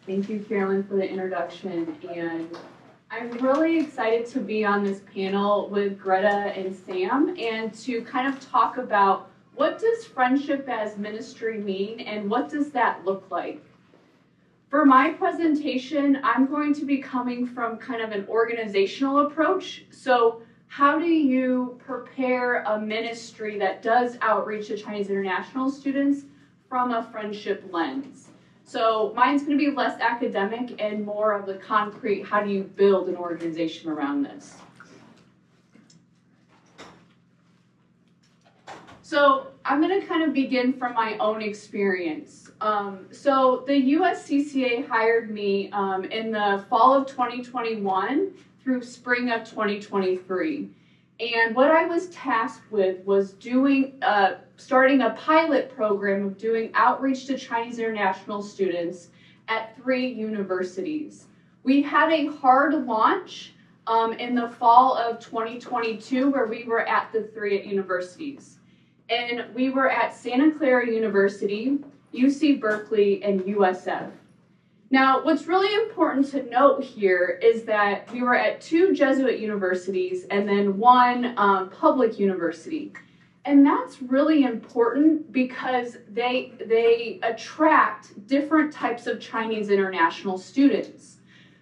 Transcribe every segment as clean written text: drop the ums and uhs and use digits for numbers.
Thank you, Carolyn, for the introduction. And I'm really excited to be on this panel with Greta and Sam and to kind of talk about what does friendship as ministry mean and what does that look like? For my presentation, I'm going to be coming from kind of an organizational approach. So how do you prepare a ministry that does outreach to Chinese international students from a friendship lens? So mine's going to be less academic and more of the concrete, how do you build an organization around this? So I'm going to kind of begin from my own experience. So the USCCA hired me in the fall of 2021 through spring of 2023. And what I was tasked with was starting a pilot program of doing outreach to Chinese international students at 3 universities. We had a hard launch in the fall of 2022 where we were at the 3 universities. And we were at Santa Clara University, UC Berkeley, and USF. Now, what's really important to note here is that we were at 2 Jesuit universities and then 1 public university. And that's really important because they attract different types of Chinese international students.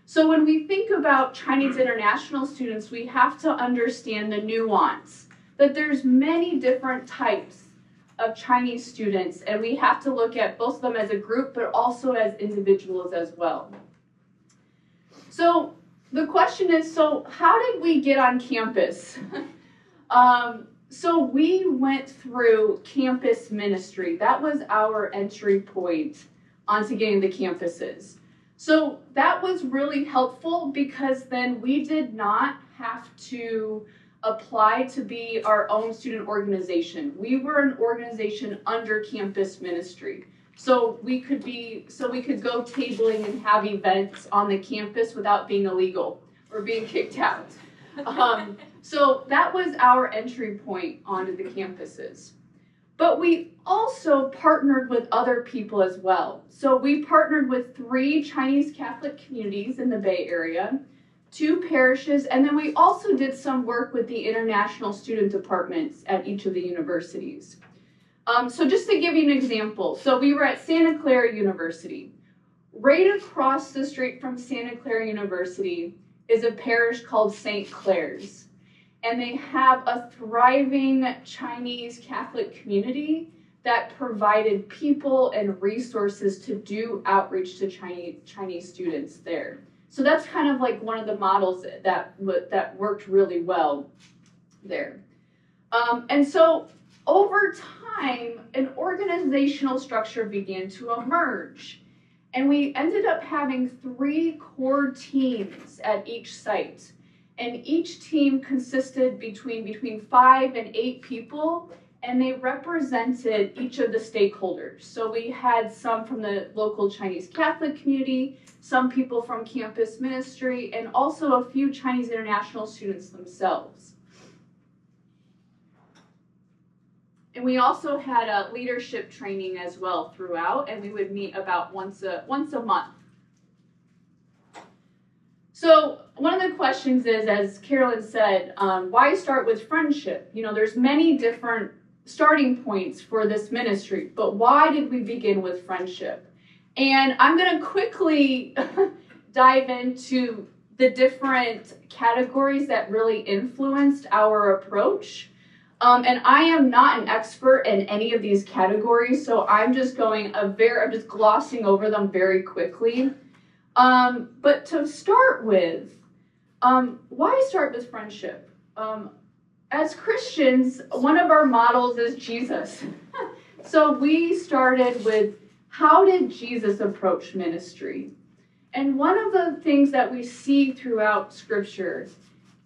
So when we think about Chinese international students, we have to understand the nuance, that there's many different types of Chinese students, and we have to look at both of them as a group, but also as individuals as well. So the question is, so how did we get on campus? So we went through campus ministry. That was our entry point onto getting the campuses. So that was really helpful because then we did not have to apply to be our own student organization. We were an organization under campus ministry. So we could go tabling and have events on the campus without being illegal or being kicked out. So that was our entry point onto the campuses. But we also partnered with other people as well. So we partnered with 3 Chinese Catholic communities in the Bay Area, 2 parishes, and then we also did some work with the international student departments at each of the universities. So just to give you an example, so we were at Santa Clara University. Right across the street from Santa Clara University is a parish called St. Clair's, and they have a thriving Chinese Catholic community that provided people and resources to do outreach to Chinese students there. So that's kind of like one of the models that worked really well there. And so over time, an organizational structure began to emerge. And we ended up having 3 core teams at each site. And each team consisted between 5 and 8 people, and they represented each of the stakeholders. So we had some from the local Chinese Catholic community, some people from campus ministry, and also a few Chinese international students themselves. And we also had a leadership training as well throughout, and we would meet about once a month. So one of the questions is, as Carolyn said, why start with friendship? You know, there's many different starting points for this ministry, but why did we begin with friendship? And I'm going to quickly dive into the different categories that really influenced our approach. And I am not an expert in any of these categories, so I'm just glossing over them very quickly. But to start with, why start with friendship? As Christians, one of our models is Jesus. So we started with, how did Jesus approach ministry? And one of the things that we see throughout Scripture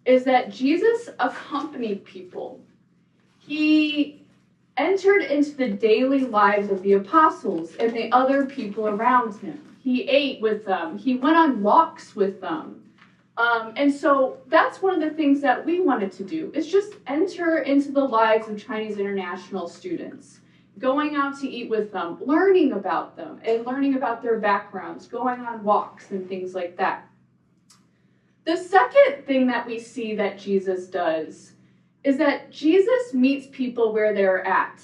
is that Jesus accompanied people. He entered into the daily lives of the apostles and the other people around him. He ate with them. He went on walks with them. And so that's one of the things that we wanted to do, is just enter into the lives of Chinese international students. going out to eat with them, learning about them, and learning about their backgrounds, going on walks and things like that. The second thing that we see that Jesus does is that Jesus meets people where they're at.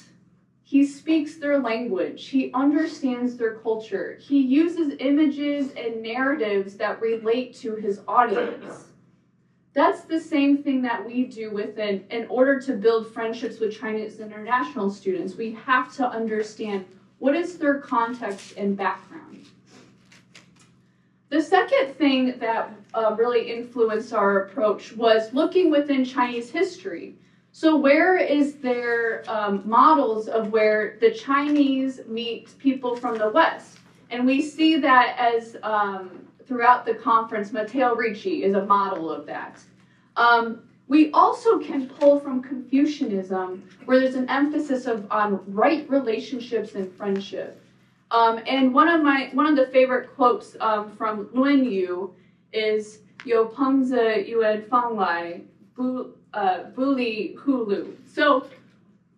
He speaks their language. He understands their culture. He uses images and narratives that relate to his audience. That's the same thing that we do in order to build friendships with Chinese international students. We have to understand what is their context and background. The second thing that really influenced our approach was looking within Chinese history. So where is there models of where the Chinese meet people from the West? And we see that as throughout the conference, Matteo Ricci is a model of that. We also can pull from Confucianism, where there's an emphasis on right relationships and friendship. And one of the favorite quotes from Lun Yu is "Yo pengzi yuan fang lai, bu li hulu." So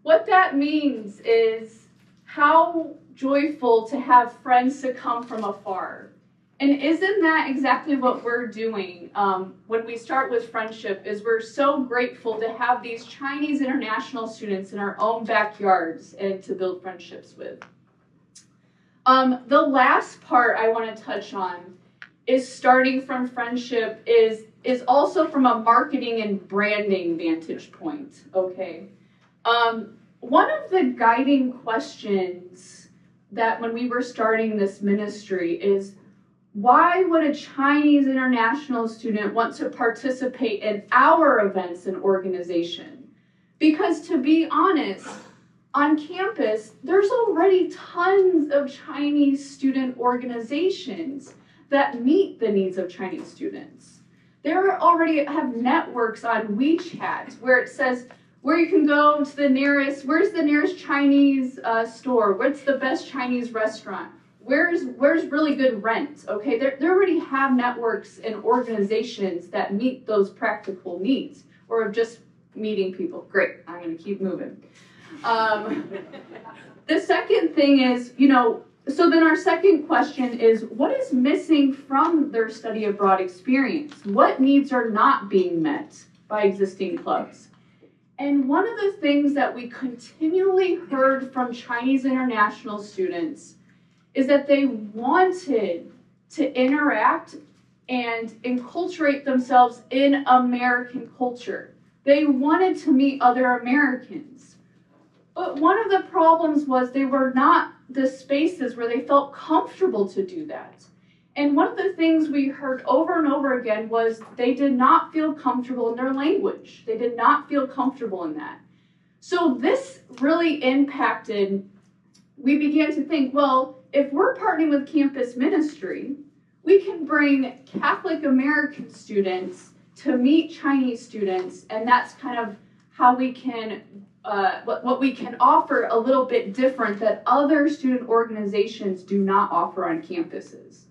what that means is how joyful to have friends to come from afar. And isn't that exactly what we're doing when we start with friendship? Is we're so grateful to have these Chinese international students in our own backyards and to build friendships with. The last part I want to touch on is starting from friendship is also from a marketing and branding vantage point, okay? One of the guiding questions that when we were starting this ministry is, why would a Chinese international student want to participate in our events and organization? Because to be honest, on campus, there's already tons of Chinese student organizations that meet the needs of Chinese students. They already have networks on WeChat where it says where you can go to where's the nearest Chinese store? What's the best Chinese restaurant? Where's really good rent? Okay, they already have networks and organizations that meet those practical needs, or just meeting people. Great, I'm gonna keep moving. The second thing is, so then our second question is, what is missing from their study abroad experience? What needs are not being met by existing clubs? And one of the things that we continually heard from Chinese international students is that they wanted to interact and enculturate themselves in American culture. They wanted to meet other Americans. But one of the problems was they were not the spaces where they felt comfortable to do that. And one of the things we heard over and over again was they did not feel comfortable in their language. They did not feel comfortable in that. So this really impacted, we began to think, well, if we're partnering with campus ministry, we can bring Catholic American students to meet Chinese students, and that's kind of how we can, what we can offer a little bit different that other student organizations do not offer on campuses.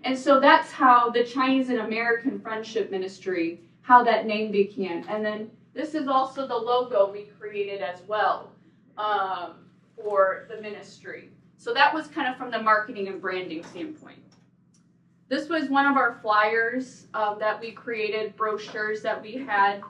And so that's how the Chinese and American Friendship Ministry, how that name began. And then this is also the logo we created as well for the ministry. So that was kind of from the marketing and branding standpoint. This was one of our flyers that we created, brochures that we had.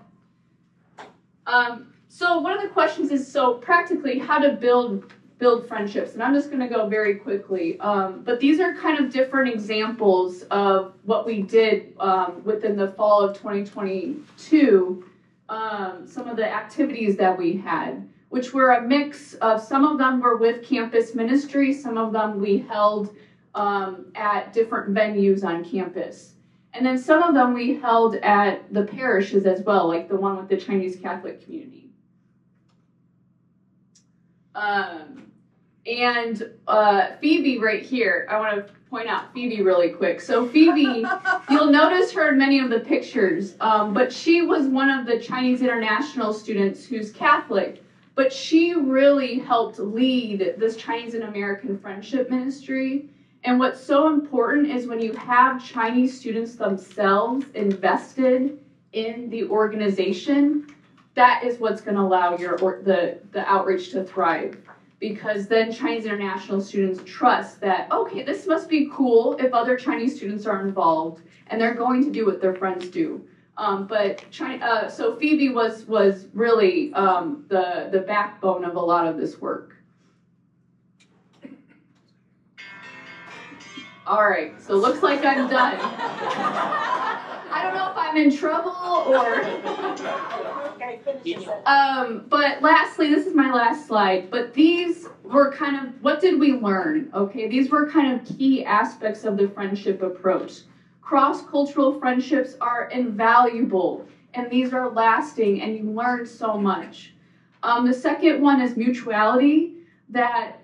So one of the questions is, so practically, how to build friendships. And I'm just going to go very quickly. But these are kind of different examples of what we did within the fall of 2022. Some of the activities that we had, which were a mix of, some of them were with campus ministry, some of them we held at different venues on campus. And then some of them we held at the parishes as well, like the one with the Chinese Catholic community. Phoebe right here, I want to point out Phoebe really quick. So Phoebe, you'll notice her in many of the pictures, but she was one of the Chinese international students who's Catholic, but she really helped lead this Chinese and American Friendship Ministry. And what's so important is when you have Chinese students themselves invested in the organization, that is what's going to allow the outreach to thrive. because then Chinese international students trust that, okay, this must be cool if other Chinese students are involved, and they're going to do what their friends do. So Phoebe was really the backbone of a lot of this work. All right, so looks like I'm done. I don't know if I'm in trouble or... But lastly, this is my last slide, but these were kind of, what did we learn? Okay, these were kind of key aspects of the friendship approach. Cross-cultural friendships are invaluable, and these are lasting, and you learn so much. The second one is mutuality, that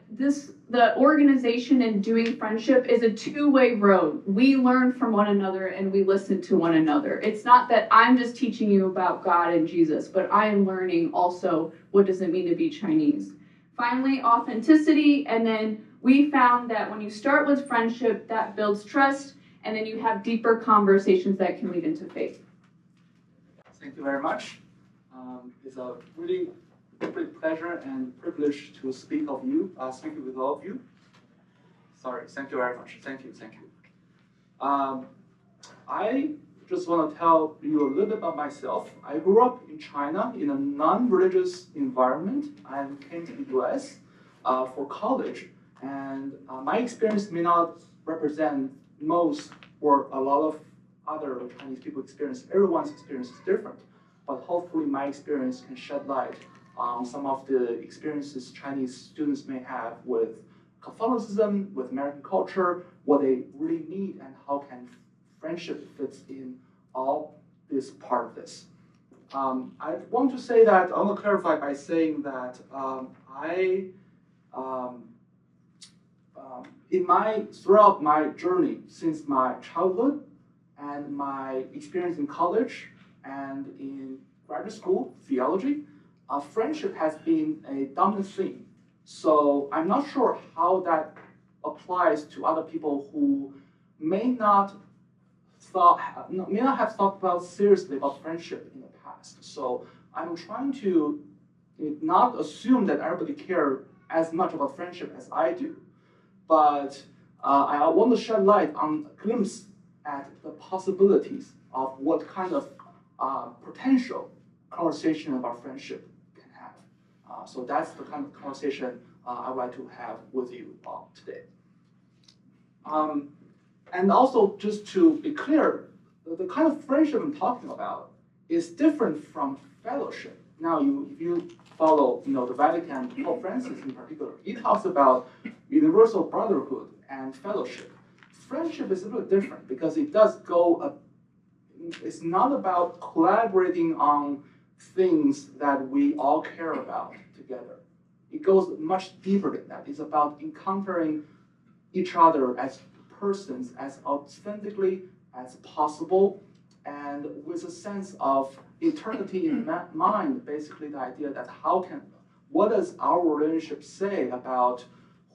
the organization and doing friendship is a two-way road. We learn from one another and we listen to one another. It's not that I'm just teaching you about God and Jesus, but I am learning also what does it mean to be Chinese. Finally, authenticity, and then we found that when you start with friendship, that builds trust, and then you have deeper conversations that can lead into faith. Thank you very much. It's a really great pleasure and privilege to speak with all of you. Sorry, thank you very much. Thank you. I just want to tell you a little bit about myself. I grew up in China in a non-religious environment and came to the US for college. And my experience may not represent most or a lot of other Chinese people experience. Everyone's experience is different. But hopefully my experience can shed light on some of the experiences Chinese students may have with Catholicism, with American culture, what they really need, and how can friendship fits in all this part of this. I want to say that, I want to clarify by saying that throughout my journey since my childhood and my experience in college and in graduate school, theology, friendship has been a dominant theme. So I'm not sure how that applies to other people who may not have thought about seriously about friendship in the past. So I'm trying to not assume that everybody cares as much about friendship as I do, but I want to shed light on a glimpse at the possibilities of what kind of potential conversation about friendship can have. So that's the kind of conversation I would like to have with you today. And also, just to be clear, the kind of friendship I'm talking about is different from fellowship. Now, if you follow, the Vatican, Pope Francis in particular, he talks about universal brotherhood and fellowship. Friendship is a little different because it does go. It's not about collaborating on things that we all care about together. It goes much deeper than that. It's about encountering each other as persons as authentically as possible, and with a sense of eternity in mind. Basically, the idea that what does our relationship say about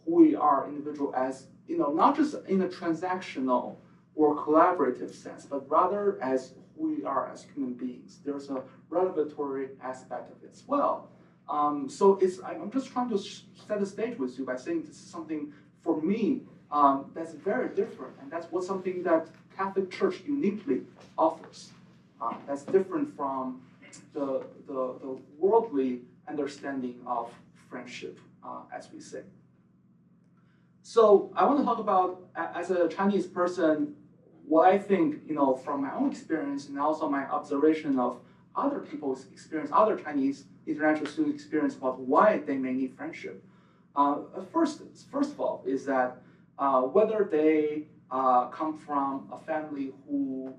who we are individual as, not just in a transactional or collaborative sense, but rather as who we are as human beings. There's a revelatory aspect of it as well. So I'm just trying to set the stage with you by saying this is something for me that's very different, and that's something that Catholic Church uniquely offers. That's different from the worldly understanding of friendship, as we say. So I want to talk about, as a Chinese person, what I think, from my own experience and also my observation of other people's experience, other Chinese international students' experience about why they may need friendship. First of all, is that whether they come from a family who,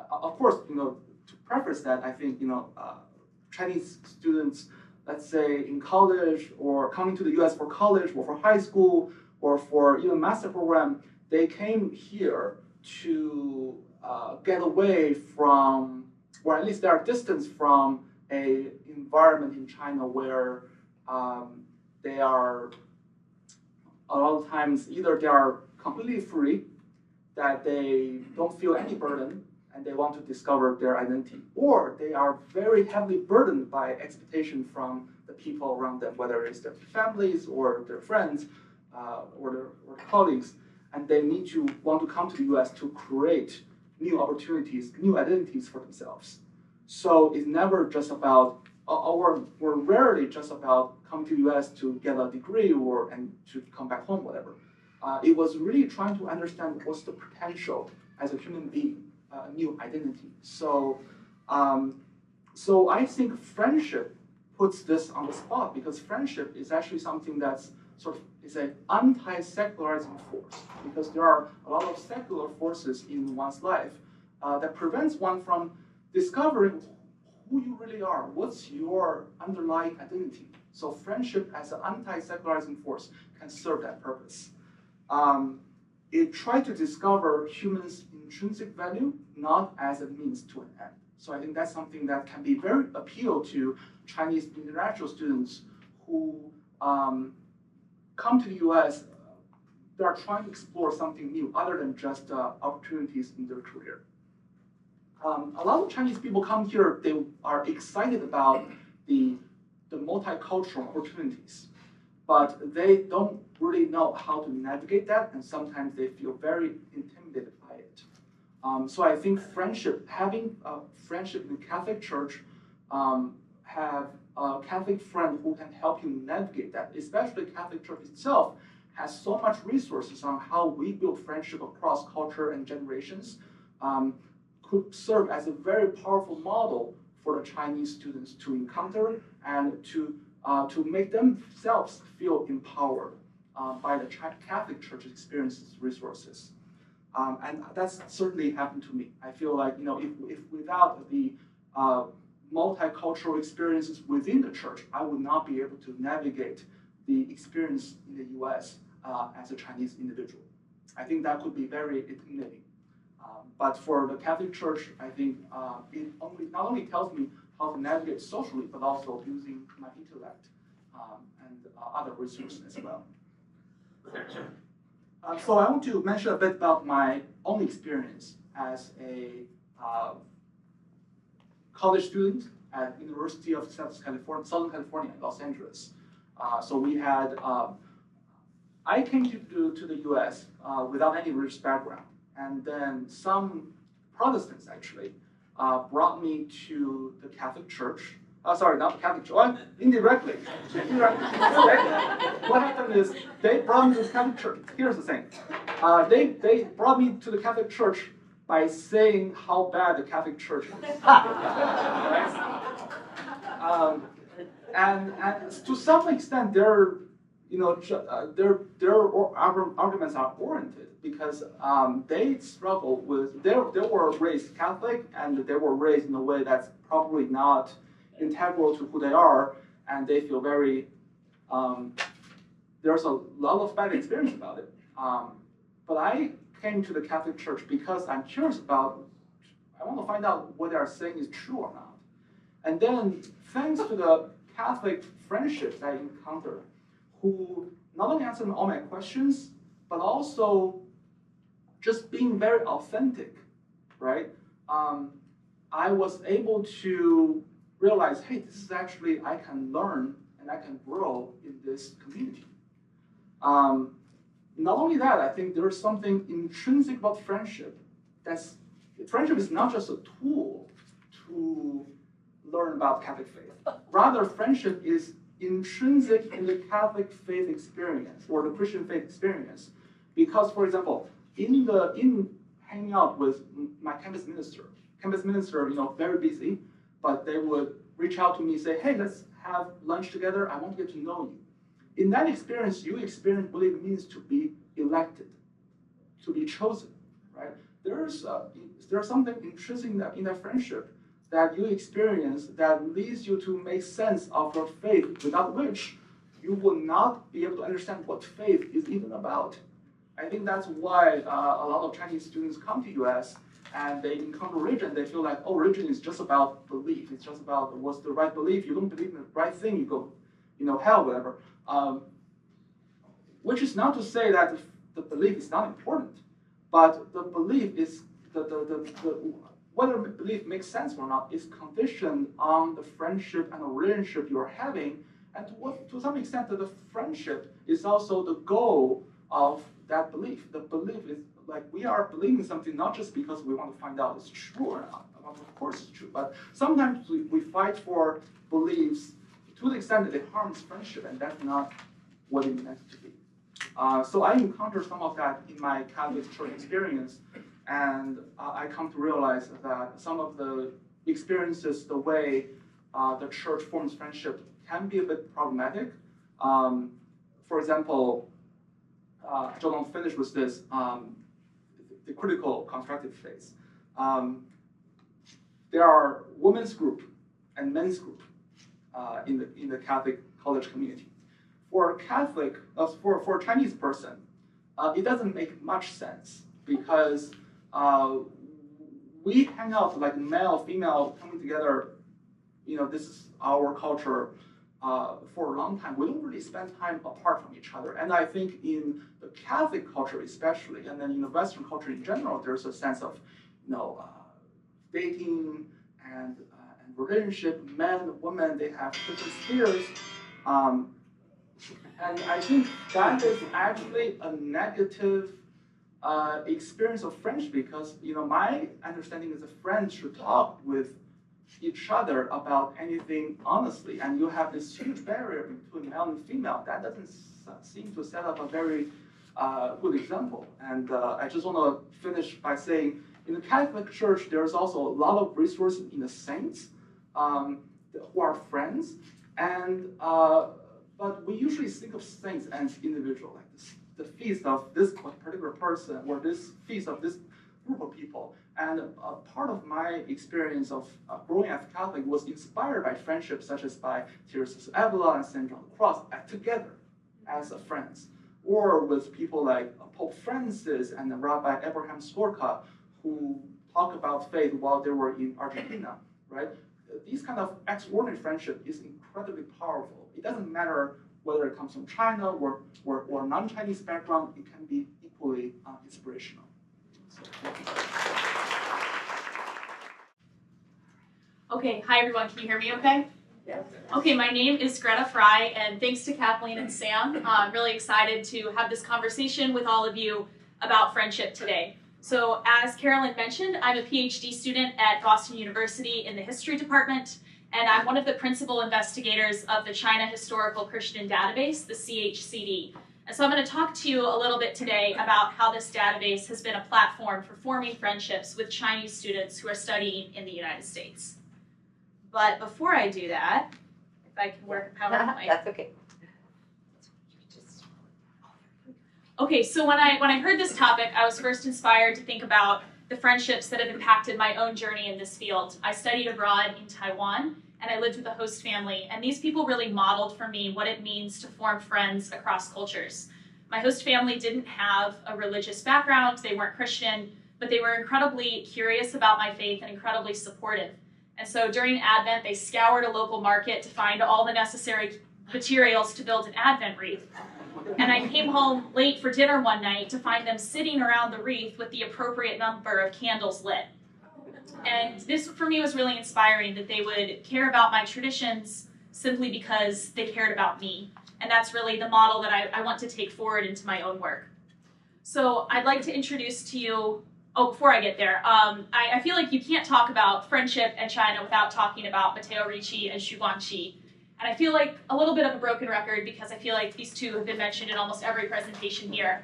of course, to preface that, I think, Chinese students, let's say in college or coming to the US for college or for high school or for even master program, they came here to get away from, or at least they are distanced from a environment in China where they are, a lot of times, either they are completely free, that they don't feel any burden and they want to discover their identity, or they are very heavily burdened by expectation from the people around them, whether it's their families or their friends or their colleagues, and they want to come to the US to create new opportunities, new identities for themselves. So it's never just about, or rarely just about coming to the US to get a degree and to come back home, whatever. It was really trying to understand what's the potential as a human being, a new identity. So, so I think friendship puts this on the spot, because friendship is actually something that's sort of is an anti-secularizing force, because there are a lot of secular forces in one's life that prevents one from discovering who you really are, what's your underlying identity. So friendship as an anti-secularizing force can serve that purpose. It tried to discover humans' intrinsic value, not as a means to an end. So I think that's something that can be very appeal to Chinese international students who come to the US. They are trying to explore something new other than just opportunities in their career. A lot of Chinese people come here, they are excited about the multicultural opportunities, but they don't really know how to navigate that, and sometimes they feel very intimidated by it. So I think having a friendship in the Catholic Church, have a Catholic friend who can help you navigate that, especially the Catholic Church itself has so much resources on how we build friendship across culture and generations, could serve as a very powerful model for the Chinese students to encounter and to make themselves feel empowered by the Catholic Church's experiences, resources. And that's certainly happened to me. I feel like, if without the multicultural experiences within the church, I would not be able to navigate the experience in the US as a Chinese individual. I think that could be very intimidating. But for the Catholic Church, I think it not only tells me how to navigate socially, but also using my intellect and other resources as well. So I want to mention a bit about my own experience as a college student at University of Southern California in Los Angeles. So we had, I came to the US without any religious background. And then some Protestants actually brought me to the Catholic Church. Sorry, not the Catholic Church, well, indirectly. What happened is they brought me to the Catholic Church. Here's the thing. They brought me to the Catholic Church by saying how bad the Catholic Church is. Right? And to some extent, their arguments are warranted, because they struggle with, they were raised Catholic, and they were raised in a way that's probably not integral to who they are, and they feel very, there's a lot of bad experience about it. But I came to the Catholic Church because I'm curious about, I want to find out what they are saying is true or not. And then thanks to the Catholic friendships I encountered, who not only answered all my questions, but also just being very authentic, right? I was able to realize, hey, this is actually, I can learn and I can grow in this community. Not only that, I think there's something intrinsic about friendship. Friendship is not just a tool to learn about Catholic faith. Rather, friendship is intrinsic in the Catholic faith experience or the Christian faith experience. Because, for example, in hanging out with my campus minister, very busy, but they would reach out to me and say, hey, let's have lunch together. I want to get to know you. In that experience, you experience what it means to be elected, to be chosen, right? There's something intrinsic in that friendship that you experience that leads you to make sense of your faith, without which you will not be able to understand what faith is even about. I think that's why a lot of Chinese students come to US and they encounter religion. They feel like, oh, religion is just about belief. It's just about what's the right belief. You don't believe in the right thing, you go, hell, whatever. Which is not to say that the belief is not important, but the belief is whether belief makes sense or not is conditioned on the friendship and the relationship you're having, and to some extent the friendship is also the goal of that belief. The belief is like we are believing something not just because we want to find out it's true or not. Of course it's true, but sometimes we fight for beliefs to the extent that it harms friendship, and that's not what it meant to be. So I encountered some of that in my Catholic church experience, and I come to realize that some of the experiences, the way the church forms friendship can be a bit problematic. For example, Zhai will finish with this, the critical constructive phase. There are women's group and men's group in the Catholic college community. For a Catholic, for a Chinese person, it doesn't make much sense because we hang out like male, female coming together. You know, this is our culture for a long time. We don't really spend time apart from each other. And I think in the Catholic culture especially, and then in the Western culture in general, there's a sense of, dating and relationship, men, women, they have different spheres. And I think that is actually a negative experience of friendship because, my understanding is that friends should talk with each other about anything honestly, and you have this huge barrier between male and female. That doesn't seem to set up a very good example. And I just want to finish by saying, in the Catholic Church, there's also a lot of resources in the saints who are friends, and but we usually think of saints as individual, like the feast of this particular person or this feast of this group of people. And part of my experience of growing as a Catholic was inspired by friendships such as by Teresa of Avila and St. John the Cross together as friends, or with people like Pope Francis and Rabbi Abraham Skorka, who talk about faith while they were in Argentina, right? These kind of extraordinary friendship is incredibly powerful. It doesn't matter whether it comes from China or non-Chinese background, it can be equally inspirational. So, Okay, hi everyone, can you hear me okay? Yes. Okay, my name is Greta Frei, and thanks to Kathleen and Sam, I'm really excited to have this conversation with all of you about friendship today. So as Carolyn mentioned, I'm a PhD student at Boston University in the History Department, and I'm one of the principal investigators of the China Historical Christian Database, the CHCD. And so I'm going to talk to you a little bit today about how this database has been a platform for forming friendships with Chinese students who are studying in the United States. But before I do that, if I can work PowerPoint. That's okay. Okay, so when I heard this topic, I was first inspired to think about the friendships that have impacted my own journey in this field. I studied abroad in Taiwan, and I lived with a host family, and these people really modeled for me what it means to form friends across cultures. My host family didn't have a religious background, they weren't Christian, but they were incredibly curious about my faith and incredibly supportive. And so during Advent, they scoured a local market to find all the necessary materials to build an Advent wreath. And I came home late for dinner one night to find them sitting around the wreath with the appropriate number of candles lit. And this, for me, was really inspiring, that they would care about my traditions simply because they cared about me. And that's really the model that I want to take forward into my own work. So I'd like to introduce to you, before I get there, I feel like you can't talk about friendship and China without talking about Matteo Ricci and Xu Guangqi. And I feel like a little bit of a broken record because I feel like these two have been mentioned in almost every presentation here.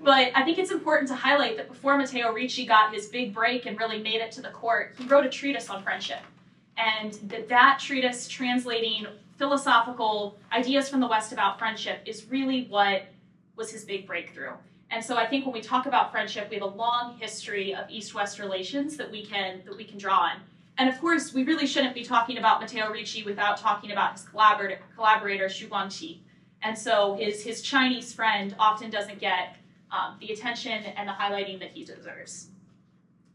But I think it's important to highlight that before Matteo Ricci got his big break and really made it to the court, he wrote a treatise on friendship. And that treatise, translating philosophical ideas from the West about friendship, is really what was his big breakthrough. And so I think when we talk about friendship, we have a long history of East-West relations that we can draw on. And of course, we really shouldn't be talking about Matteo Ricci without talking about his collaborator Xu Guangqi. And so his Chinese friend often doesn't get the attention and the highlighting that he deserves.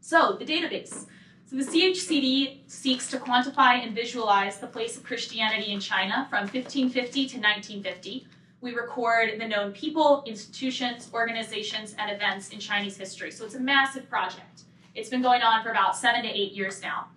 So the database. So the CHCD seeks to quantify and visualize the place of Christianity in China from 1550 to 1950. We record the known people, institutions, organizations, and events in Chinese history. So it's a massive project. It's been going on for about 7 to 8 years now.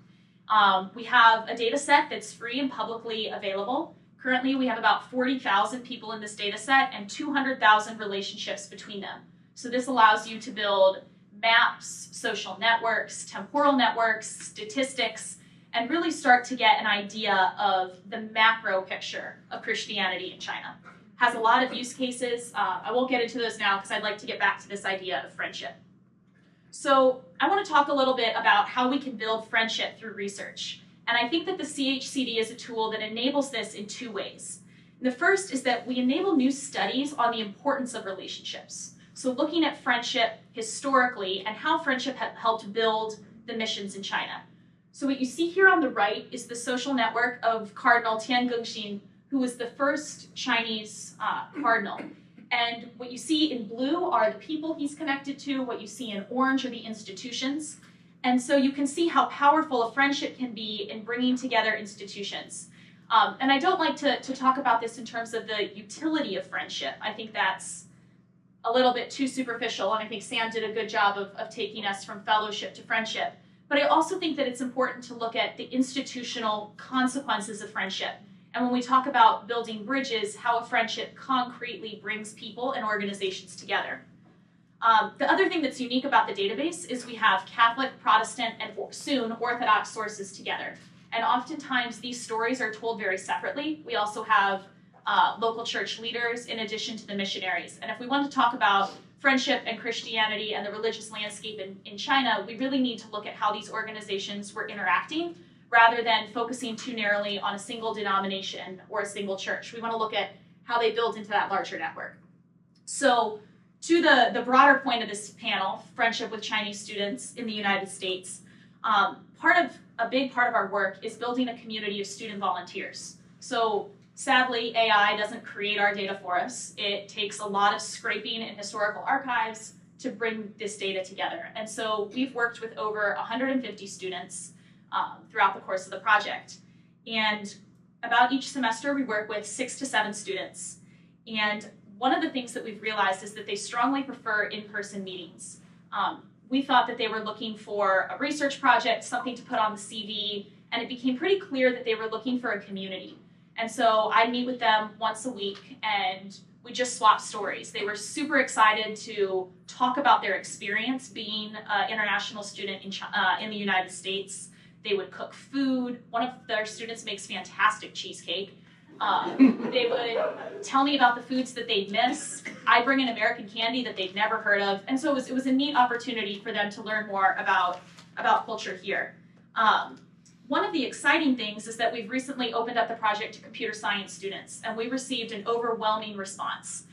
We have a data set that's free and publicly available. Currently, we have about 40,000 people in this data set and 200,000 relationships between them. So this allows you to build maps, social networks, temporal networks, statistics, and really start to get an idea of the macro picture of Christianity in China. Has a lot of use cases. I won't get into those now because I'd like to get back to this idea of friendship. So I want to talk a little bit about how we can build friendship through research. And I think that the CHCD is a tool that enables this in 2 ways. The first is that we enable new studies on the importance of relationships. So looking at friendship historically and how friendship helped build the missions in China. So what you see here on the right is the social network of Cardinal Tiangongxin, who was the first Chinese cardinal. And what you see in blue are the people he's connected to. What you see in orange are the institutions. And so you can see how powerful a friendship can be in bringing together institutions. And I don't like to talk about this in terms of the utility of friendship. I think that's a little bit too superficial, and I think Sam did a good job of taking us from fellowship to friendship. But I also think that it's important to look at the institutional consequences of friendship. And when we talk about building bridges, how a friendship concretely brings people and organizations together. The other thing that's unique about the database is we have Catholic, Protestant, and soon Orthodox sources together. And oftentimes these stories are told very separately. We also have local church leaders in addition to the missionaries. And if we want to talk about friendship and Christianity and the religious landscape in China, we really need to look at how these organizations were interacting rather than focusing too narrowly on a single denomination or a single church. We want to look at how they build into that larger network. So to the broader point of this panel, friendship with Chinese students in the United States, a big part of our work is building a community of student volunteers. So sadly, AI doesn't create our data for us. It takes a lot of scraping in historical archives to bring this data together. And so we've worked with over 150 students throughout the course of the project. And about each semester, we work with 6 to 7 students. And one of the things that we've realized is that they strongly prefer in-person meetings. We thought that they were looking for a research project, something to put on the CV, and it became pretty clear that they were looking for a community. And so I meet with them once a week, and we just swap stories. They were super excited to talk about their experience being an international student in the United States. They would cook food. One of their students makes fantastic cheesecake. They would tell me about the foods that they'd miss. I bring in American candy that they'd never heard of. And so it was a neat opportunity for them to learn more about culture here. One of the exciting things is that we've recently opened up the project to computer science students, and we received an overwhelming response.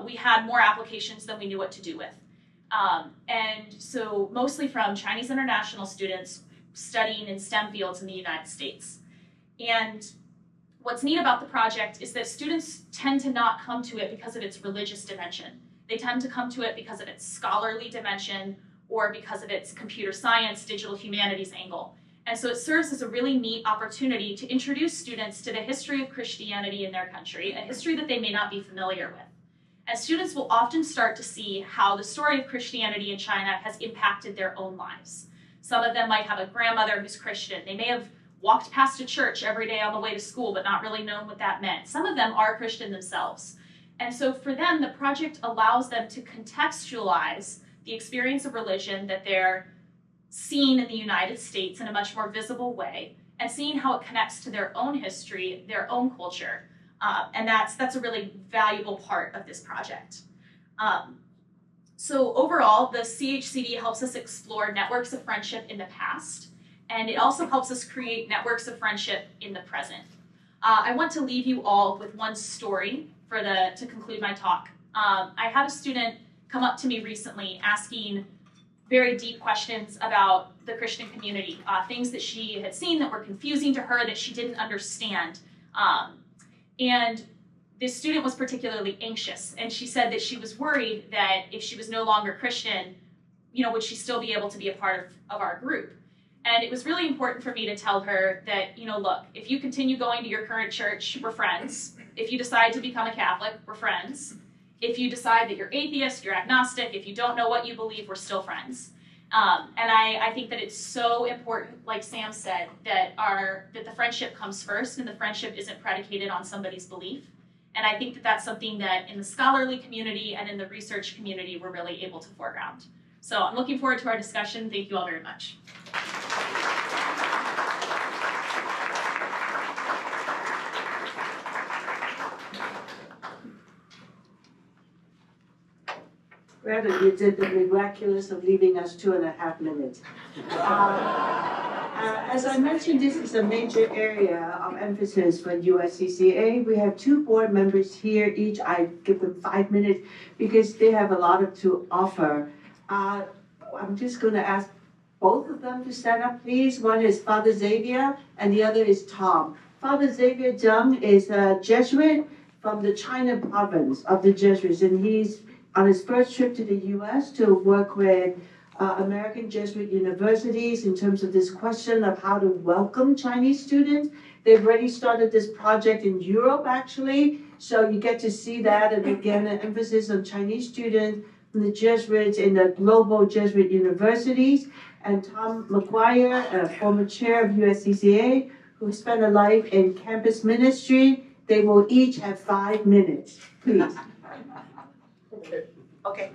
We had more applications than we knew what to do with. And so mostly from Chinese international students studying in STEM fields in the United States. And what's neat about the project is that students tend to not come to it because of its religious dimension. They tend to come to it because of its scholarly dimension or because of its computer science, digital humanities angle. And so it serves as a really neat opportunity to introduce students to the history of Christianity in their country, a history that they may not be familiar with. And students will often start to see how the story of Christianity in China has impacted their own lives. Some of them might have a grandmother who's Christian. They may have walked past a church every day on the way to school, but not really known what that meant. Some of them are Christian themselves. And so for them, the project allows them to contextualize the experience of religion that they're seeing in the United States in a much more visible way, and seeing how it connects to their own history, their own culture. And that's a really valuable part of this project. So overall, the CHCD helps us explore networks of friendship in the past, and it also helps us create networks of friendship in the present. I want to leave you all with one story to conclude my talk. I had a student come up to me recently asking very deep questions about the Christian community, things that she had seen that were confusing to her that she didn't understand. And this student was particularly anxious, and she said that she was worried that if she was no longer Christian, would she still be able to be a part of our group? And it was really important for me to tell her that, look, if you continue going to your current church, we're friends. If you decide to become a Catholic, we're friends. If you decide that you're atheist, you're agnostic, if you don't know what you believe, we're still friends. And I think that it's so important, like Sam said, that the friendship comes first, and the friendship isn't predicated on somebody's belief. And I think that that's something that in the scholarly community and in the research community, we're really able to foreground. So I'm looking forward to our discussion. Thank you all very much. Greta, you did the miraculous of leaving us 2.5 minutes. As I mentioned, this is a major area of emphasis for USCCA. We have 2 board members here each. I give them 5 minutes because they have a lot to offer. I'm just going to ask both of them to stand up, please. One is Father Xavier, and the other is Tom. Father Xavier Zong is a Jesuit from the China province of the Jesuits, and he's on his first trip to the US to work with American Jesuit universities in terms of this question of how to welcome Chinese students. They've already started this project in Europe, actually, so you get to see that, and again, an emphasis on Chinese students from the Jesuits in the global Jesuit universities. And Tom McGuire, a former chair of USCCA, who spent a life in campus ministry. They will each have 5 minutes, please. Okay.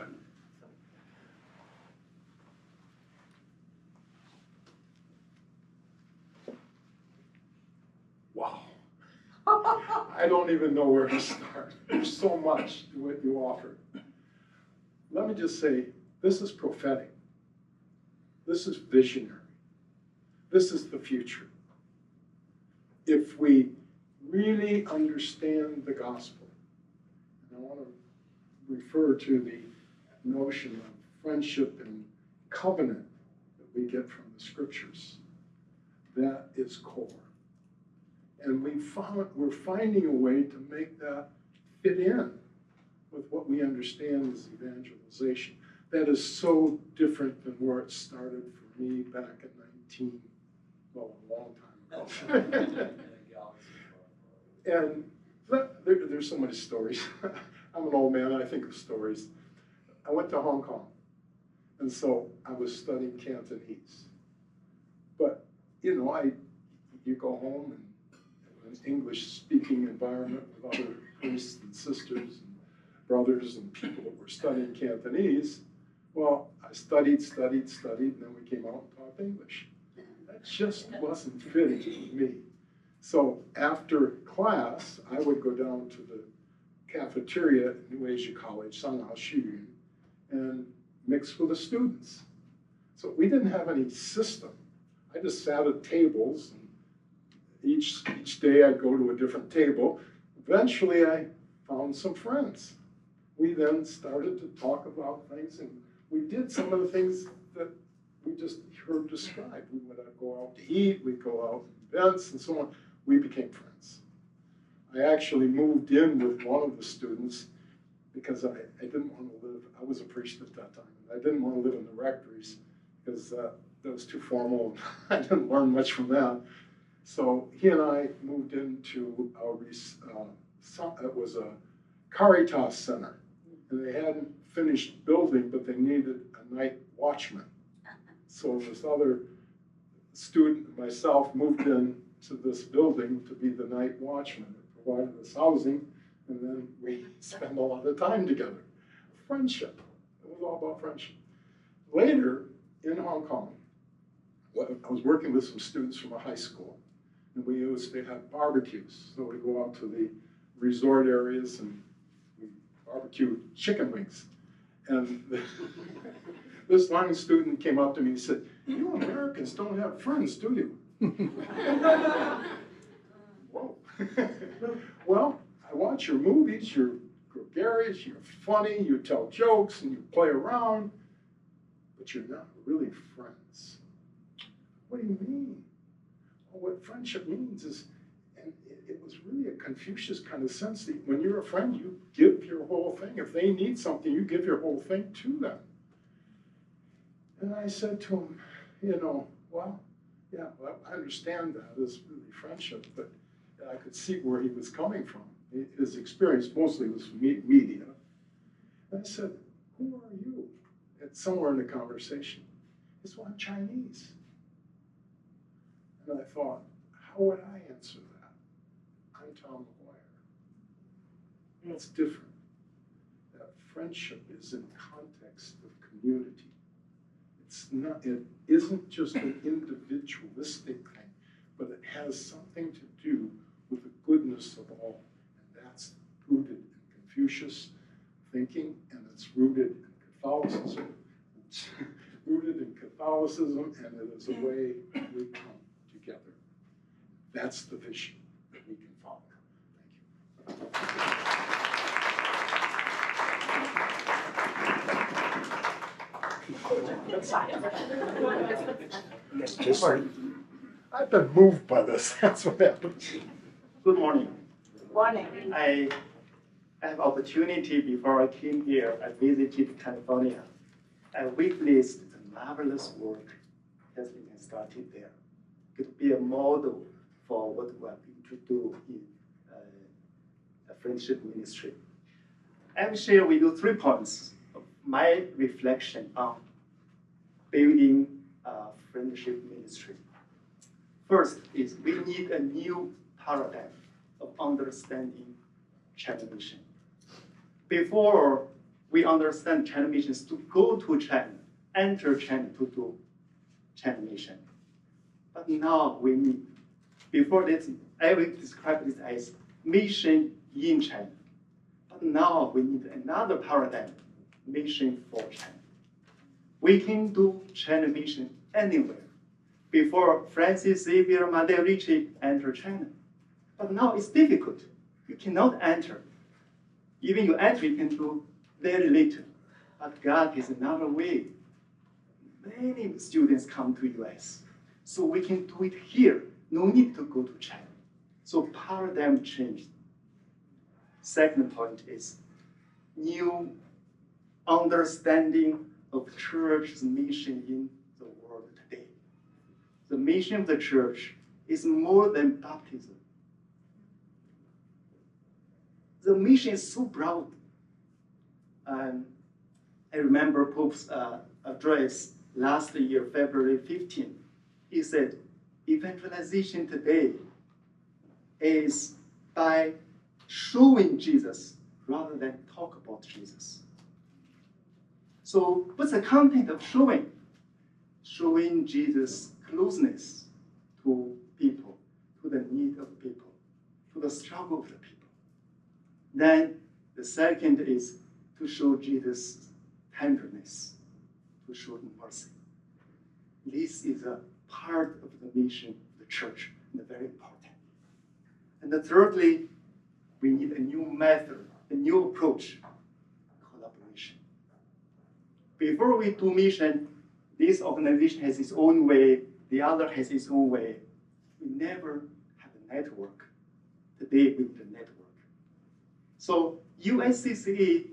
Wow. I don't even know where to start. There's so much to what you offer. Let me just say, this is prophetic. This is visionary. This is the future. If we really understand the gospel, and I want to refer to the notion of friendship and covenant that we get from the scriptures, that is core. And we're finding a way to make that fit in with what we understand as evangelization. That is so different than where it started for me back in a long time ago. And there's so many stories. I'm an old man, I think of stories. I went to Hong Kong, and so I was studying Cantonese. But, you know, you go home and an English-speaking environment with other priests and sisters and brothers and people that were studying Cantonese. Well, I studied, and then we came out and taught English. That just wasn't fitting with me. So after class, I would go down to the cafeteria at New Asia College, Sanghao Shiyun, and mix with the students. So we didn't have any system. I just sat at tables, and each day I'd go to a different table. Eventually I found some friends. We then started to talk about things, and we did some of the things that we just heard described. We would go out to eat, we'd go out to events and so on. We became friends. I actually moved in with one of the students because I didn't want to live, I was a priest at that time, and I didn't want to live in the rectories because that was too formal, and I didn't learn much from that. So he and I moved into it was a Caritas center, and they hadn't finished building, but they needed a night watchman. So this other student and myself moved in to this building to be the night watchman. It provided us housing, and then we spent a lot of time together. Friendship. It was all about friendship. Later, in Hong Kong, I was working with some students from a high school, and we used to have barbecues. So we go out to the resort areas and we barbecue chicken wings. And this young student came up to me and said, "You Americans don't have friends, do you?" Whoa. Well, I watch your movies, you're gregarious, you're funny, you tell jokes, and you play around, but you're not really friends. What do you mean? Well, what friendship means is, and it was really a Confucius kind of sense that when you're a friend, you give your whole thing. If they need something, you give your whole thing to them. And I said to him, well, yeah, well, I understand that as really friendship, but I could see where he was coming from. His experience mostly was from media. And I said, "Who are you?" It's somewhere in the conversation. It's one Chinese. And I thought, how would I answer that? I'm Tom McGuire. It's different. That friendship is in context of community. It isn't just an individualistic thing, but it has something to do with the goodness of all. And that's rooted in Confucius thinking, and it's rooted in Catholicism. It's rooted in Catholicism, and it is a way we come together. That's the vision that we can follow. Thank you. I've been moved by this. That's what happened. Good morning. Morning. I have opportunity before I came here. I visited California. I witnessed the marvelous work Kathleen has started there. It could be a model for what we are going to do in a friendship ministry. I will share with you 3 points of my reflection on building a friendship ministry. First is we need a new paradigm of understanding China mission. Before we understand China mission is to go to China, enter China to do China mission. But now we need, before this, I will describe this as mission in China. But now we need another paradigm, mission for China. We can do China mission anywhere. Before Francis, Xavier, Ricci enter China. But now it's difficult. You cannot enter. Even you enter, you can do very little. But God is another way. Many students come to US. So we can do it here. No need to go to China. So paradigm changed. Second point is new understanding of church's mission in the world today. The mission of the church is more than baptism. The mission is so broad. I remember Pope's address last year, February 15. He said, evangelization today is by showing Jesus rather than talk about Jesus. So what's the content of showing? Showing Jesus' closeness to people, to the need of people, to the struggle of the people. Then the second is to show Jesus' tenderness, to show him mercy. This is a part of the mission of the church, and very important. And then thirdly, we need a new method, a new approach, collaboration. Before we do mission, this organization has its own way, the other has its own way. We never have a network. Today we need a network. So USCCA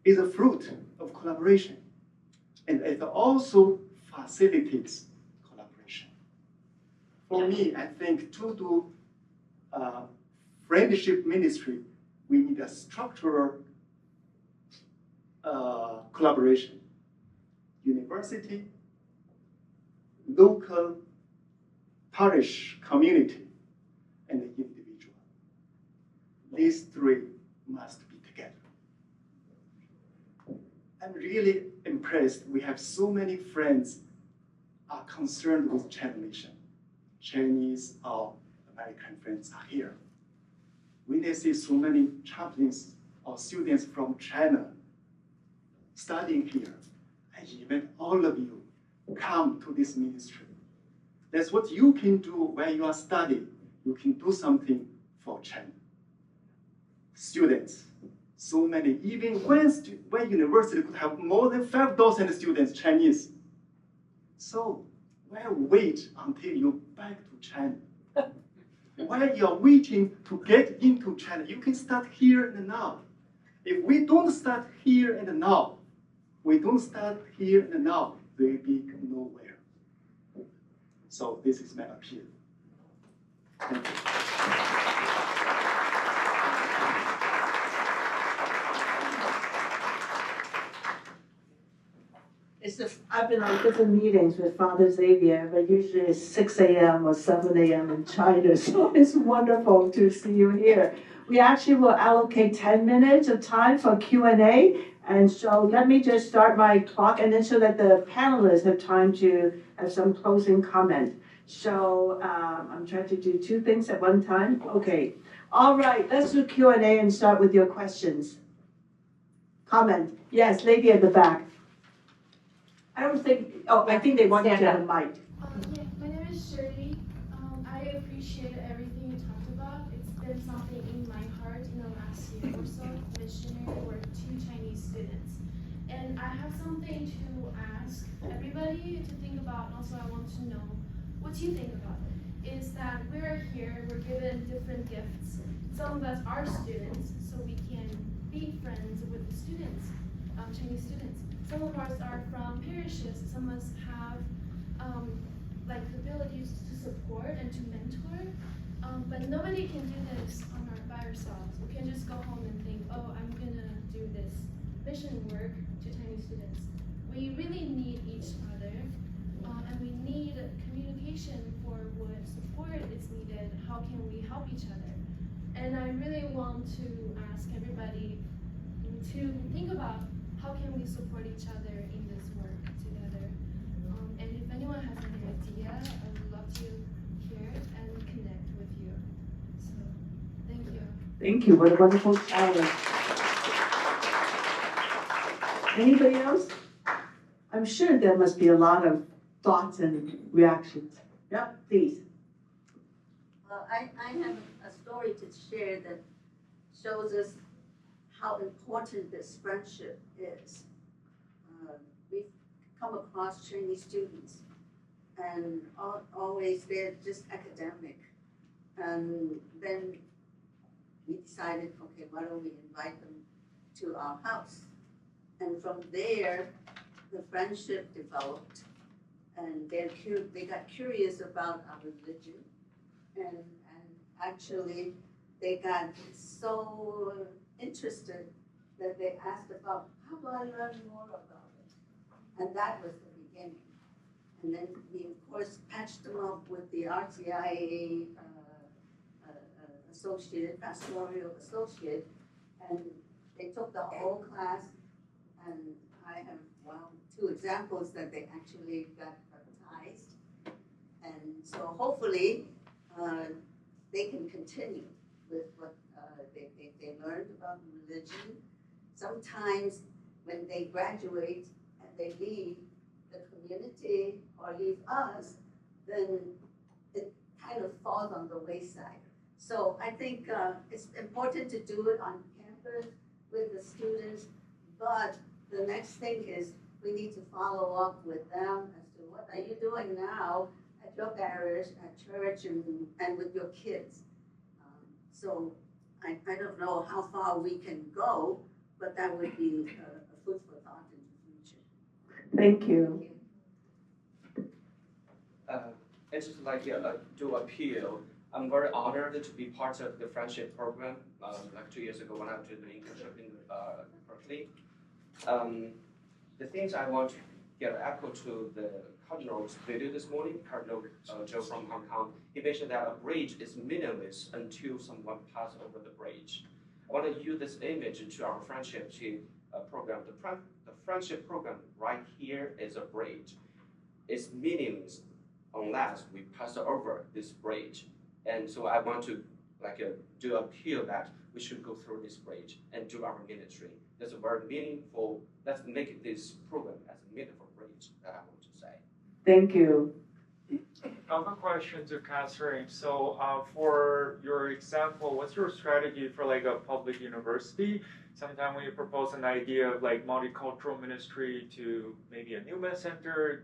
is a fruit of collaboration, and it also facilitates collaboration. For me, I think to do friendship ministry, we need a structural collaboration. University, local, parish, community, and the individual. These three must be together. I'm really impressed. We have so many friends are concerned with China mission. Chinese or American friends are here. When I see so many chaplains or students from China studying here, I invite all of you come to this ministry. That's what you can do when you are studying. You can do something for China. Students, so many, even when university could have more than 5,000 students, Chinese. So why wait until you back to China? While you're waiting to get into China, you can start here and now. If we don't start here and now, we don't start here and now, we'll be nowhere. So this is my appeal. Thank you. I've been on different meetings with Father Xavier, but usually it's 6 a.m. or 7 a.m. in China, so it's wonderful to see you here. We actually will allocate 10 minutes of time for Q&A, and so let me just start my clock, and then so that the panelists have time to have some closing comment. So I'm trying to do two things at one time. Okay, all right, let's do Q&A and start with your questions. Comment, yes, lady at the back. I think they want you to have a mic. Yeah, my name is Shirley. I appreciate everything you talked about. It's been something in my heart in the last year or so, missionary work to Chinese students. And I have something to ask everybody to think about, and also I want to know what you think about it. Is that we're here, we're given different gifts. Some of us are students, so we can be friends with the students, Chinese students. Some of us are from parishes, some of us have like the abilities to support and to mentor, but nobody can do this by ourselves. We can just go home and think, oh, I'm gonna do this mission work to Chinese students. We really need each other, and we need communication for what support is needed. How can we help each other? And I really want to ask everybody to think about how can we support each other in this work together? And if anyone has any idea, I would love to hear and connect with you. So, thank you. Thank you, what a wonderful challenge. Anybody else? I'm sure there must be a lot of thoughts and reactions. Yep, please. I have a story to share that shows us how important this friendship is. We've come across Chinese students, and always they're just academic. And then we decided, okay, why don't we invite them to our house? And from there, the friendship developed, and they got curious about our religion, and actually they got so interested that they asked about, how do I learn more about it? And that was the beginning. And then we, of course, patched them up with the RTIA associate, pastoral associate, and they took the whole class, and I have, well, 2 examples that they actually got baptized. And so hopefully they can continue with what they learned about religion. Sometimes when they graduate and they leave the community or leave us, then it kind of falls on the wayside. So I think it's important to do it on campus with the students, but the next thing is we need to follow up with them as to what are you doing now at your parish, at church, and with your kids. So I don't know how far we can go, but that would be a food for thought in the future. Thank you. It's just like to appeal. I'm very honored to be part of the friendship program. Like 2 years ago when I did the internship in Berkeley. The things I want to get an echo to the Cardinal's video this morning, Cardinal Joe from Hong Kong, he mentioned that a bridge is meaningless until someone passes over the bridge. I want to use this image to our friendship program. The friendship program right here is a bridge. It's meaningless unless we pass over this bridge. And so I want to do appeal that we should go through this bridge and do our ministry. That's a very meaningful, let's make this program as a meaningful bridge that I want to say. Thank you. I have a question to Catherine. So for your example, what's your strategy for like a public university? Sometimes when you propose an idea of like multicultural ministry to maybe a Newman Center,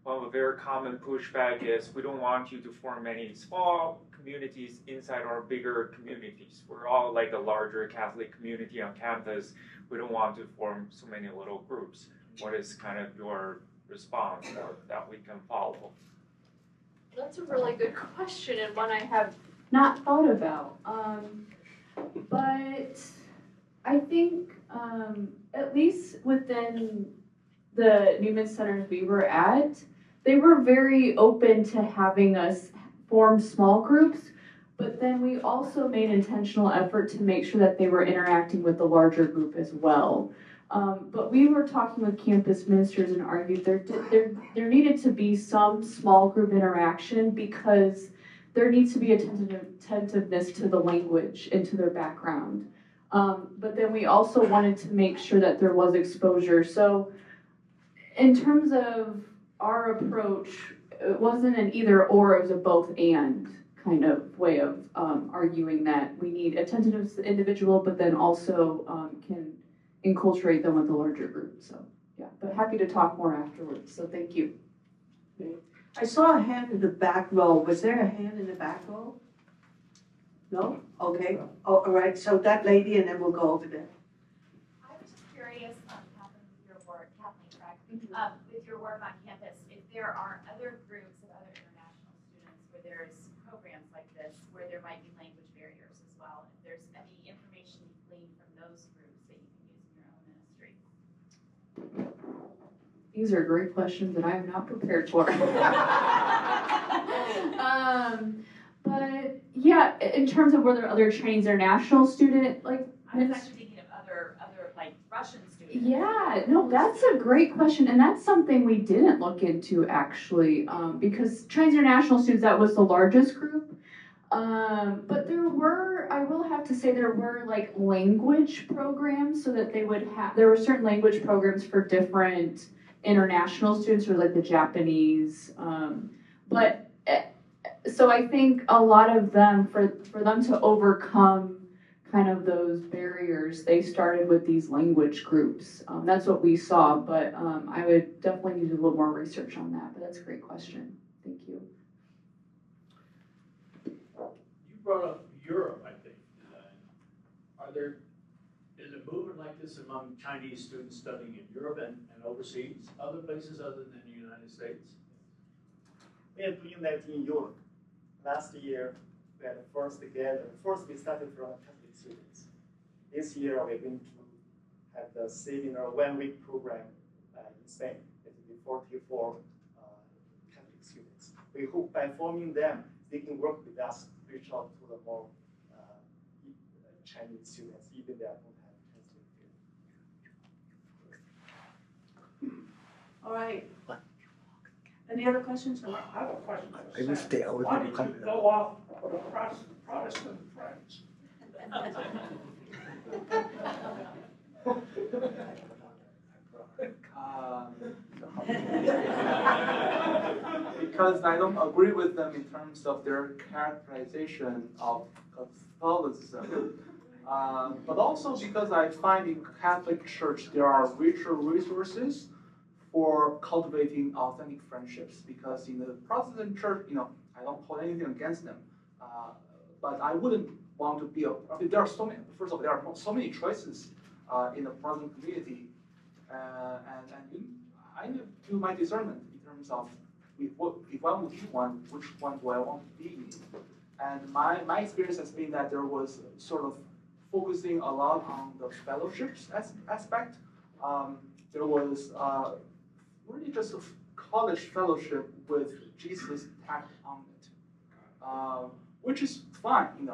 one of the very common pushback is we don't want you to form any small communities inside our bigger communities. We're all like a larger Catholic community on campus. We don't want to form so many little groups. What is kind of your response or that we can follow? That's a really good question and one I have not thought about. But I think at least within the Newman centers we were at, they were very open to having us form small groups, but then we also made intentional effort to make sure that they were interacting with the larger group as well. But we were talking with campus ministers and argued there needed to be some small group interaction because there needs to be attentiveness to the language and to their background. But then we also wanted to make sure that there was exposure. So in terms of our approach, it wasn't an either or, it was a both and kind of way of arguing that we need attentiveness to the individual, but then also can enculturate them with the larger group. So yeah, but happy to talk more afterwards. So thank you. I saw a hand in the back row. Was there a hand in the back row? No? Okay. Oh, all right. So that lady, and then we'll go over there. I was just curious, Kathleen, with your work, with your work on campus, if there are other groups of other international students where there's programs like this, where there might be language barriers as well, if there's any information you gleaned from those groups that you can use in your own ministry. These are great questions that I am not prepared for. But yeah, in terms of were there other Chinese international student, like I was actually thinking of other like Russian students. yeah, no, that's a great question, and that's something we didn't look into actually, because Chinese international students, that was the largest group. But there were, I will have to say, there were like language programs, so that they would have, there were certain language programs for different international students, or like the Japanese, but so I think a lot of them, for them to overcome kind of those barriers, they started with these language groups. That's what we saw, but I would definitely need to do a little more research on that, but that's a great question. Thank you. You brought up Europe, I think. Is a movement like this among Chinese students studying in Europe and overseas, other places other than the United States? We are doing that in Europe. Last year, we had the first together. First, we started from Catholic students. This year, we're going to have the seminar 1-week program in Spain. It will be 44 Catholic students. We hope by forming them, they can work with us, reach out to the more Chinese students, even they don't have translated. All right. Any other questions? I have a question. I will stay out. Why did you go off of the Protestant friends? Because I don't agree with them in terms of their characterization of Catholicism. But also because I find in Catholic Church there are richer resources for cultivating authentic friendships. Because in the Protestant Church, I don't hold anything against them, but I wouldn't want to be there are so many. First of all, there are so many choices in the Protestant community, and I need to do my discernment in terms of if I would be one, which one do I want to be in? And my experience has been that there was sort of focusing a lot on the fellowships aspect. There was really just a college fellowship with Jesus tagged on it, which is fine, and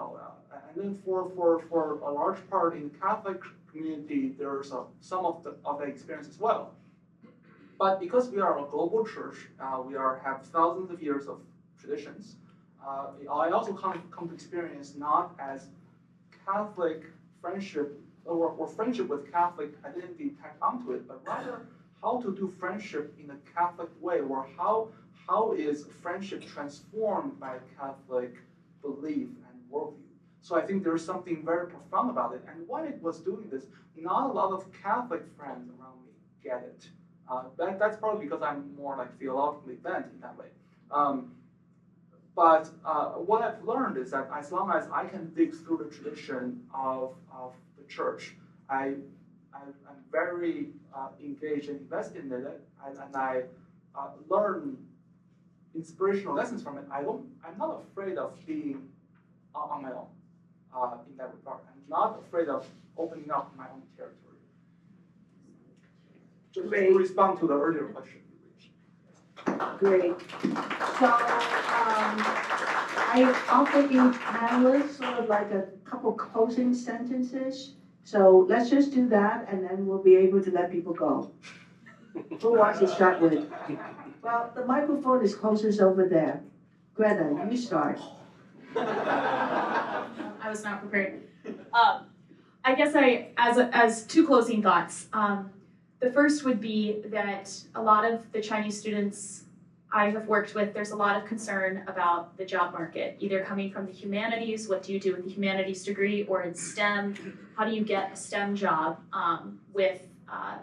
then for a large part in the Catholic community, there's some of the experience as well. But because we are a global church, we have thousands of years of traditions. I also come to experience not as Catholic friendship or friendship with Catholic identity tagged onto it, but rather how to do friendship in a Catholic way, or how is friendship transformed by Catholic belief and worldview. So I think there's something very profound about it. And when it was doing this, not a lot of Catholic friends around me get it. That's probably because I'm more like theologically bent in that way. But what I've learned is that as long as I can dig through the tradition of the church, I'm very engaged and invested in it, and I learn inspirational lessons from it. I'm not afraid of being on my own in that regard. I'm not afraid of opening up my own territory. Just Great. to respond to the earlier question. Great. So, I offer each panelist sort of like a couple closing sentences. So let's just do that and then we'll be able to let people go. Who wants to start with? Well, the microphone is closest over there. Greta, you start. I was not prepared. I guess as two closing thoughts. The first would be that a lot of the Chinese students I have worked with, there's a lot of concern about the job market, either coming from the humanities, what do you do with the humanities degree, or in STEM, how do you get a STEM job with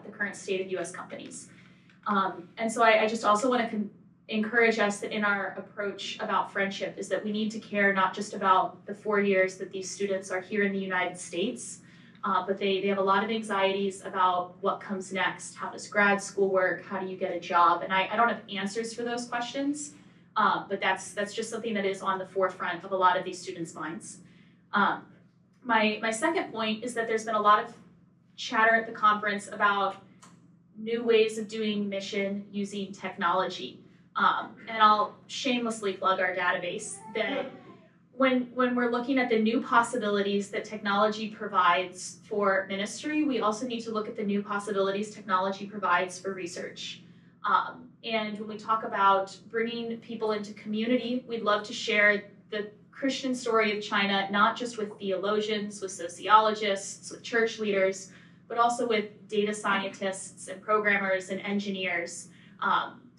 the current state of US companies. And so I just also want to encourage us that in our approach about friendship is that we need to care not just about the 4 years that these students are here in the United States, but they have a lot of anxieties about what comes next. How does grad school work? How do you get a job? And I don't have answers for those questions, but that's just something that is on the forefront of a lot of these students' minds. My second point is that there's been a lot of chatter at the conference about new ways of doing mission using technology. And I'll shamelessly plug our database that when we're looking at the new possibilities that technology provides for ministry, we also need to look at the new possibilities technology provides for research. And when we talk about bringing people into community, we'd love to share the Christian story of China, not just with theologians, with sociologists, with church leaders, but also with data scientists and programmers and engineers.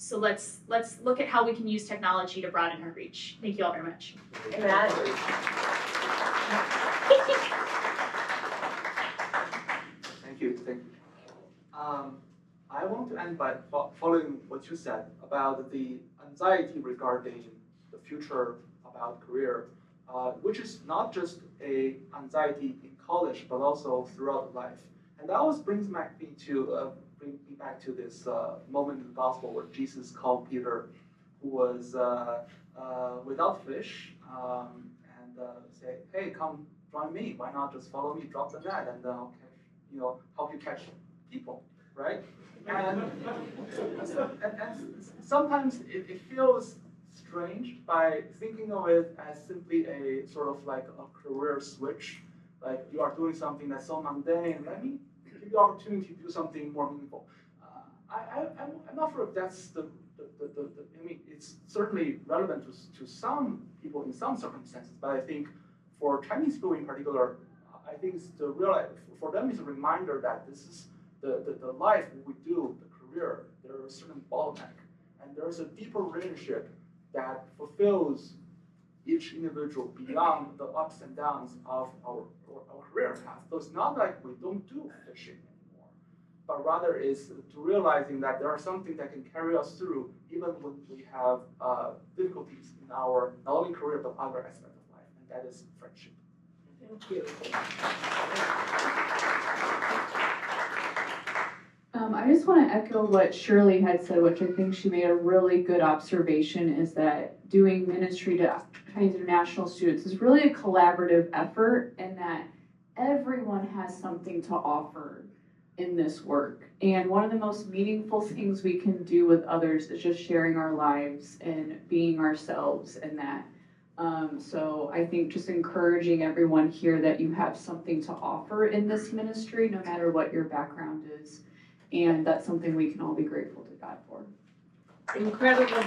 So let's look at how we can use technology to broaden our reach. Thank you all very much. Matt. Thank you. I want to end by following what you said about the anxiety regarding the future about career, which is not just a anxiety in college, but also throughout life. And that always brings me back to this moment in the gospel where Jesus called Peter, who was without fish, and say, "Hey, come join me. Why not just follow me? Drop the net, and I'll catch, help you catch people, right?" And sometimes it feels strange by thinking of it as simply a sort of like a career switch, like you are doing something that's so mundane. Let me give you the opportunity to do something more meaningful. I'm not sure if that's I mean, it's certainly relevant to some people in some circumstances, but I think for Chinese people in particular, I think it's for them it's a reminder that this is the life we do, the career, there is a certain bottleneck, and there's a deeper relationship that fulfills each individual beyond the ups and downs of our career path. So it's not like we don't do fishing anymore, but rather is to realizing that there are something that can carry us through even when we have difficulties in our not only career but other aspects of life, and that is friendship. Thank you. I just want to echo what Shirley had said, which I think she made a really good observation, is that doing ministry to Chinese international students is really a collaborative effort, and that everyone has something to offer in this work. And one of the most meaningful things we can do with others is just sharing our lives and being ourselves in that. So I think just encouraging everyone here that you have something to offer in this ministry, no matter what your background is. And that's something we can all be grateful to God for. Incredible.